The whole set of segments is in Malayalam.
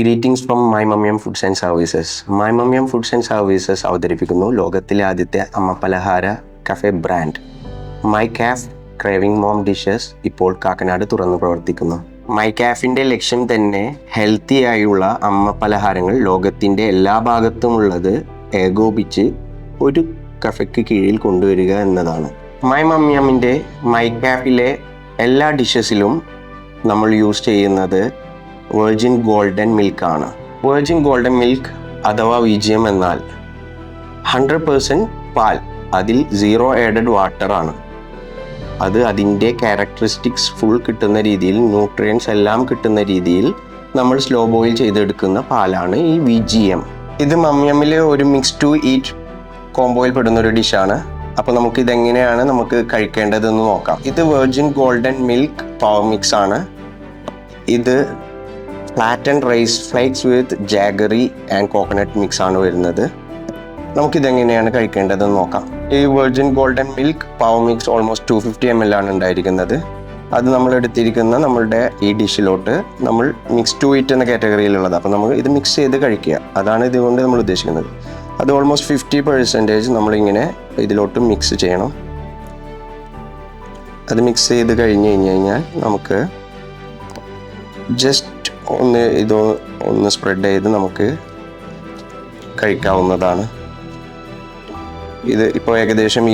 Greetings from my Mummyum foods and services. My Mummyum foods and services അവതരിപ്പിക്കുന്നു ലോകത്തിലെ ആദ്യത്തെ അമ്മ പലഹാര cafe brand my caf craving mom dishes ഇപ്പോൾ കാക്കനാട് തുറന്നു പ്രവർത്തിക്കുന്നു. മൈ കാഫിൻ്റെ ലക്ഷ്യം തന്നെ ഹെൽത്തി ആയുള്ള അമ്മ പലഹാരങ്ങൾ ലോകത്തിൻ്റെ എല്ലാ ഭാഗത്തുമുള്ളത് ഏകോപിച്ച് ഒരു കഫയ്ക്ക് കീഴിൽ കൊണ്ടുവരിക എന്നതാണ്. മൈ മമ്യമിൻ്റെ മൈ കാഫിലെ എല്ലാ ഡിഷസിലും നമ്മൾ യൂസ് ചെയ്യുന്നത് വെർജിൻ ഗോൾഡൻ മിൽക്കാണ്. വെർജിൻ ഗോൾഡൻ മിൽക്ക് അഥവാ VGM എന്നാൽ 100% പാൽ, അതിൽ 0 ആഡഡ് വാട്ടർ ആണ്. അത് അതിൻ്റെ ക്യാരക്ടറിസ്റ്റിക്സ് ഫുൾ കിട്ടുന്ന രീതിയിൽ, ന്യൂട്രിയൻസ് എല്ലാം കിട്ടുന്ന രീതിയിൽ നമ്മൾ സ്ലോ ബോയിൽ ചെയ്തെടുക്കുന്ന പാലാണ് ഈ VGM. ഇത് മമ്യമിലെ ഒരു മിക്സ് ടു ഈറ്റ് കോംബോയിൽ പെടുന്നൊരു ഡിഷാണ്. അപ്പോൾ നമുക്ക് ഇതെങ്ങനെയാണ് നമുക്ക് കഴിക്കേണ്ടതെന്ന് നോക്കാം. ഇത് virgin golden milk power mix ആണ്. ഇത് flattened rice flakes with jaggery and coconut mix ആണ് വരുന്നത്. നമുക്കിതെങ്ങനെയാണ് കഴിക്കേണ്ടതെന്ന് നോക്കാം. ഈ virgin golden milk power mix almost 250 ml ആണ് ഉണ്ടായിരിക്കുന്നത്. അത് നമ്മൾ എടുത്തിരിക്കുന്ന നമ്മളുടെ ഈ ഡിഷിലോട്ട് നമ്മൾ മിക്സ് ടു ഈറ്റ് എന്ന കാറ്റഗറിയിലുള്ളത്. അപ്പോൾ നമ്മൾ ഇത് മിക്സ് ചെയ്ത് കഴിക്കുക, അതാണ് ഇതുകൊണ്ട് നമ്മൾ ഉദ്ദേശിക്കുന്നത്. അത് ഓൾമോസ്റ്റ് 50% നമ്മളിങ്ങനെ ഇതിലോട്ട് മിക്സ് ചെയ്യണം. അത് മിക്സ് ചെയ്ത് കഴിഞ്ഞ് കഴിഞ്ഞാൽ നമുക്ക് ജസ്റ്റ് ഒന്ന് സ്പ്രെഡ് ചെയ്ത് നമുക്ക് കഴിക്കാവുന്നതാണ്. ഇത് ഇപ്പോൾ ഏകദേശം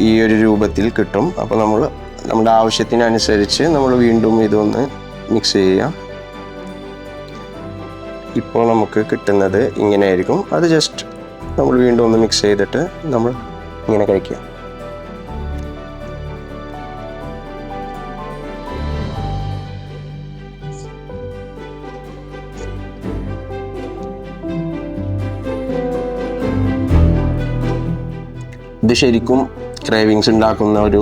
ഈ ഒരു രൂപത്തിൽ കിട്ടും. അപ്പോൾ നമ്മൾ നമ്മുടെ ആവശ്യത്തിനനുസരിച്ച് നമ്മൾ വീണ്ടും ഇതൊന്ന് മിക്സ് ചെയ്യാം. ഇപ്പോൾ നമുക്ക് കിട്ടുന്നത് ഇങ്ങനെയായിരിക്കും. അത് ജസ്റ്റ് നമ്മൾ വീണ്ടും ഒന്ന് മിക്സ് ചെയ്തിട്ട് നമ്മൾ ഇങ്ങനെ കഴിക്കുക. ഇത് ശരിക്കും ക്രേവിങ്സ് ഉണ്ടാക്കുന്ന ഒരു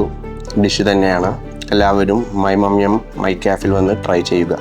ഡിഷ് തന്നെയാണ്. എല്ലാവരും മൈ മമ്യം മൈ കാഫിൽ വന്ന് ട്രൈ ചെയ്യുക.